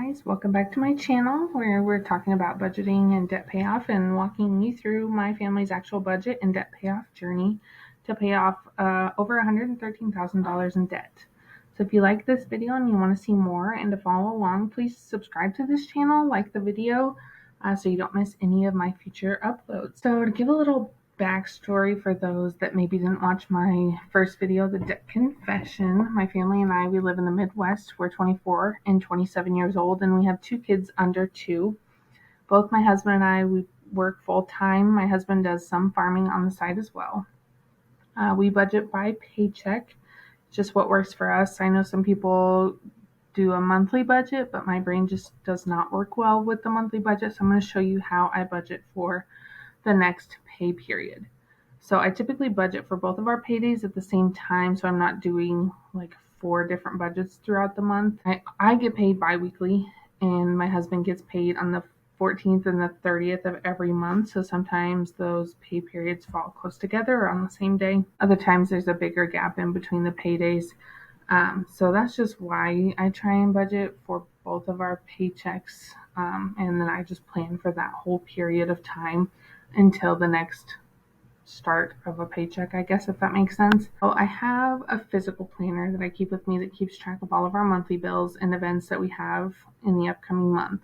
guys, welcome back to my channel where we're talking about budgeting and debt payoff and walking you through my family's actual budget and debt payoff journey to pay off over $113,000 in debt. So if you like this video and you want to see more and to follow along, please subscribe to this channel, like the video, so you don't miss any of my future uploads. So to give a little backstory for those that maybe didn't watch my first video, the debt confession, my family and we live in the Midwest. We're 24 and 27 years old, and we have two kids under 2. Both my husband and we work full-time. My husband does some farming on the side as well. We budget by paycheck, just what works for us. I know some people do a monthly budget, but my brain just does not work well with the monthly budget, so I'm going to show you how I budget for the next pay period. So I typically budget for both of our paydays at the same time, so I'm not doing like 4 different budgets throughout the month. I get paid bi-weekly, and my husband gets paid on the 14th and the 30th of every month, so sometimes those pay periods fall close together or on the same day. Other times there's a bigger gap in between the paydays. So that's just why I try and budget for both of our paychecks, and then I just plan for that whole period of time until the next start of a paycheck, I guess, if that makes sense. So I have a physical planner that I keep with me that keeps track of all of our monthly bills and events that we have in the upcoming month.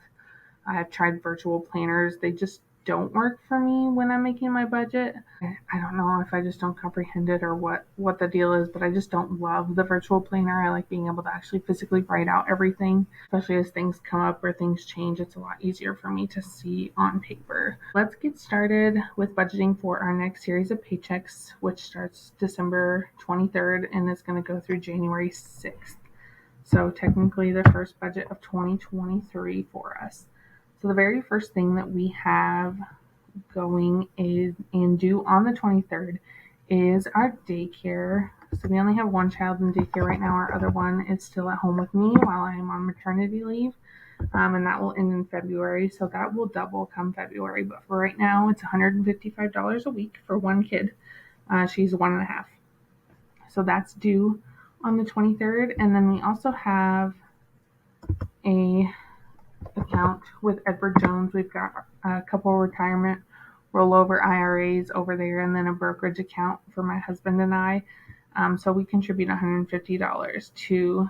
I've tried virtual planners. They just don't work for me when I'm making my budget. I don't know if I just don't comprehend it or what the deal is, but I just don't love the virtual planner. I like being able to actually physically write out everything, especially as things come up or things change. It's a lot easier for me to see on paper. Let's get started with budgeting for our next series of paychecks, which starts December 23rd and is going to go through January 6th. So technically the first budget of 2023 for us. So the very first thing that we have going is and due on the 23rd is our daycare. So we only have one child in daycare right now. Our other one is still at home with me while I'm on maternity leave, and that will end in February. So that will double come February. But for right now, it's $155 a week for one kid. She's 1.5. So that's due on the 23rd. And then we also have a account with Edward Jones. We've got a couple retirement rollover IRAs over there, and then a brokerage account for my husband and I. So we contribute $150 to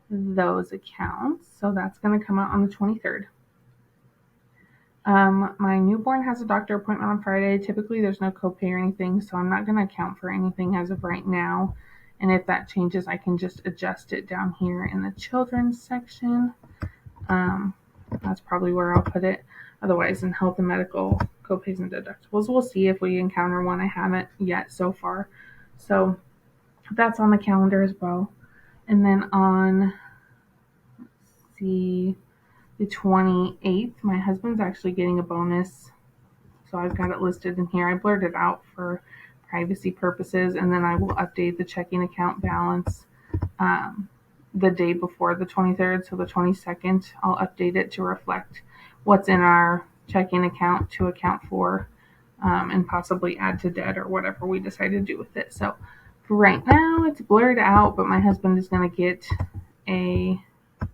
those accounts. So that's going to come out on the 23rd. My newborn has a doctor appointment on Friday. Typically there's no copay or anything, so I'm not going to account for anything as of right now. And if that changes, I can just adjust it down here in the children's section. That's probably where I'll put it. Otherwise, in health and medical copays and deductibles, we'll see if we encounter one. I haven't yet so far. So that's on the calendar as well. And then on, the 28th, my husband's actually getting a bonus. So I've got it listed in here. I blurred it out for privacy purposes, and then I will update the checking account balance the day before the 23rd, so the 22nd, I'll update it to reflect what's in our checking account to account for and possibly add to debt or whatever we decide to do with it. So for right now, it's blurred out, but my husband is going to get a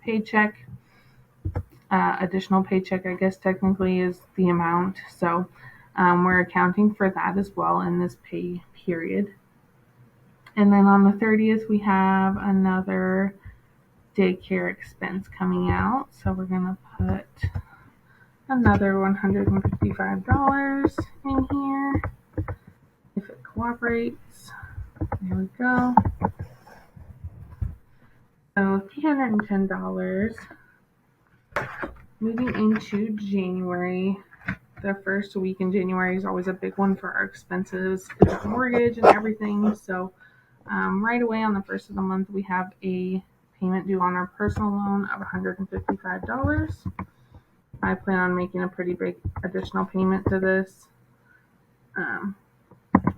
paycheck. Additional paycheck, I guess technically is the amount. So we're accounting for that as well in this pay period. And then on the 30th, we have another daycare expense coming out. So we're going to put another $155 in here. If it cooperates, there we go. So $310. Moving into January. The first week in January is always a big one for our expenses. It's our mortgage and everything. So right away on the first of the month, we have a payment due on our personal loan of $155. I plan on making a pretty big additional payment to this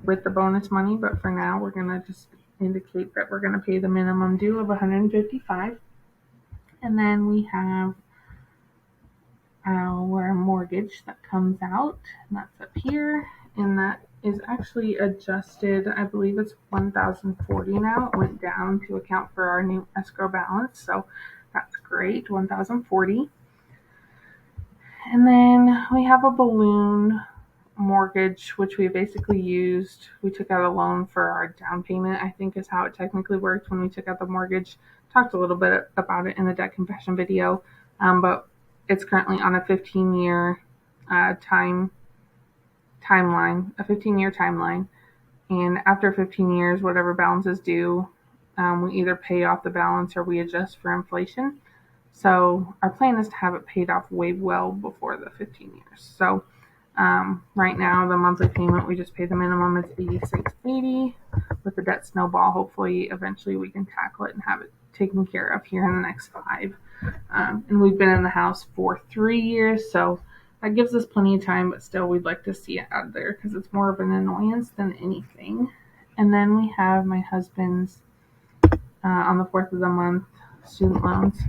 with the bonus money, but for now we're going to just indicate that we're going to pay the minimum due of $155. And then we have our mortgage that comes out, and that's up here, and that is actually adjusted. I believe it's $1,040 now. It went down to account for our new escrow balance, so that's great, 1,040. And then we have a balloon mortgage, which we basically used. We took out a loan for our down payment, I think is how it technically worked when we took out the mortgage. Talked a little bit about it in the debt confession video, but it's currently on a 15-year timeline, a 15-year timeline. And after 15 years, whatever balance is due, we either pay off the balance or we adjust for inflation. So our plan is to have it paid off way well before the 15 years. So right now, the monthly payment, we just pay the minimum, it's $86.80. With the debt snowball, hopefully, eventually we can tackle it and have it taken care of here in the next 5. And we've been in the house for 3 years, so that gives us plenty of time, but still, we'd like to see it out of there because it's more of an annoyance than anything. And then we have my husband's, on the 4th of the month, student loans.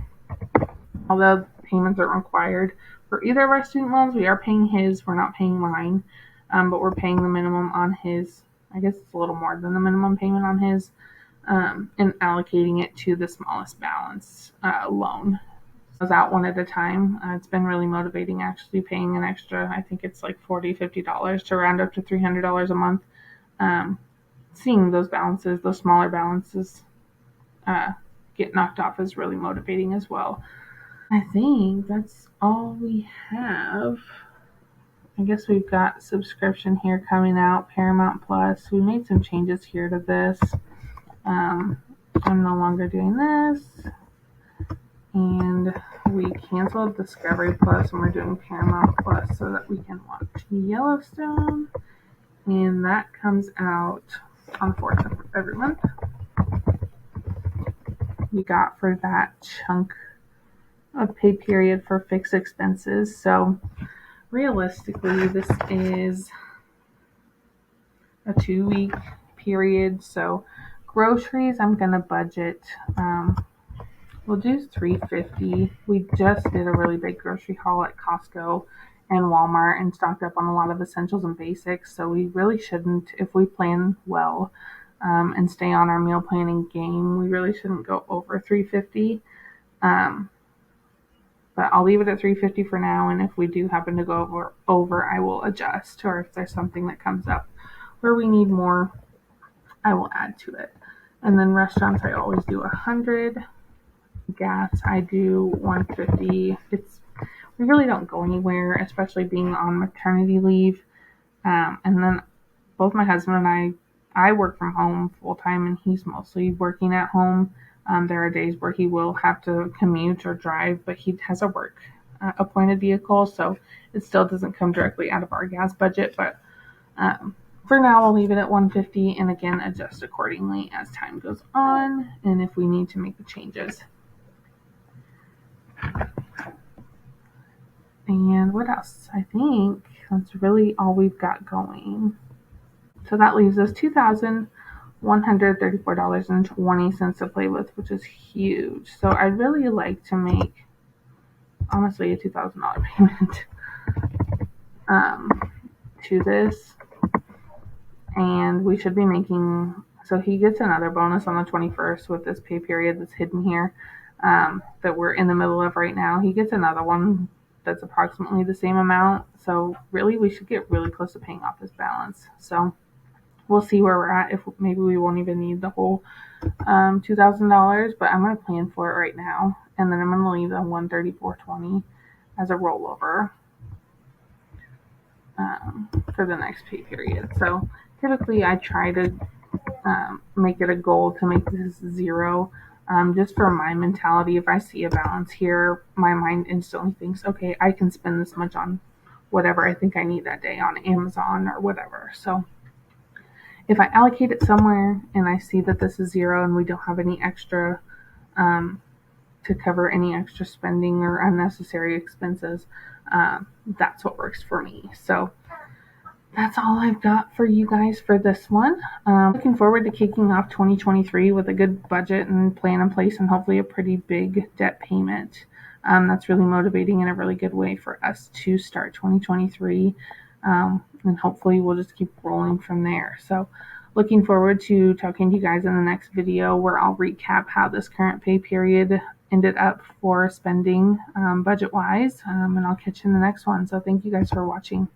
Although payments aren't required for either of our student loans, we are paying his. We're not paying mine, but we're paying the minimum on his. I guess it's a little more than the minimum payment on his, and allocating it to the smallest balance loan. I was out one at a time. It's been really motivating actually paying an extra, I think it's like $40, $50 to round up to $300 a month. Seeing those balances, those smaller balances get knocked off is really motivating as well. I think that's all we have. I guess we've got subscription here coming out, Paramount Plus. We made some changes here to this. I'm no longer doing this. And we canceled Discovery Plus and we're doing Paramount Plus so that we can watch Yellowstone. And that comes out on the 4th of every month. We got for that chunk of pay period for fixed expenses. So realistically, this is a 2-week period. So groceries, I'm gonna budget. We'll do $350. We just did a really big grocery haul at Costco and Walmart and stocked up on a lot of essentials and basics. So we really shouldn't, if we plan well and stay on our meal planning game, we really shouldn't go over $350. But I'll leave it at $350 for now, and if we do happen to go over, I will adjust, or if there's something that comes up where we need more, I will add to it. And then restaurants, I always do $100. Gas, I do $150. We really don't go anywhere, especially being on maternity leave. And then both my husband and I work from home full time, and he's mostly working at home. There are days where he will have to commute or drive, but he has a work appointed vehicle, so it still doesn't come directly out of our gas budget. But for now, we'll leave it at $150 and again, adjust accordingly as time goes on and if we need to make the changes. And what else? I think that's really all we've got going. So that leaves us $2,134.20 to play with, which is huge. So I'd really like to make, honestly, a $2,000 payment to this. And we should be making, so he gets another bonus on the 21st with this pay period that's hidden here that we're in the middle of right now. He gets another one that's approximately the same amount. So really, we should get really close to paying off this balance. So we'll see where we're at. If maybe we won't even need the whole $2,000, but I'm going to plan for it right now. And then I'm going to leave the $134.20 as a rollover for the next pay period. So typically I try to make it a goal to make this zero. Just for my mentality, if I see a balance here, my mind instantly thinks, okay, I can spend this much on whatever I think I need that day on Amazon or whatever. So if I allocate it somewhere and I see that this is zero and we don't have any extra to cover any extra spending or unnecessary expenses, that's what works for me. So that's all I've got for you guys for this one. Looking forward to kicking off 2023 with a good budget and plan in place and hopefully a pretty big debt payment. That's really motivating in a really good way for us to start 2023. And hopefully we'll just keep rolling from there. So looking forward to talking to you guys in the next video where I'll recap how this current pay period ended up for spending budget wise. And I'll catch you in the next one. So thank you guys for watching.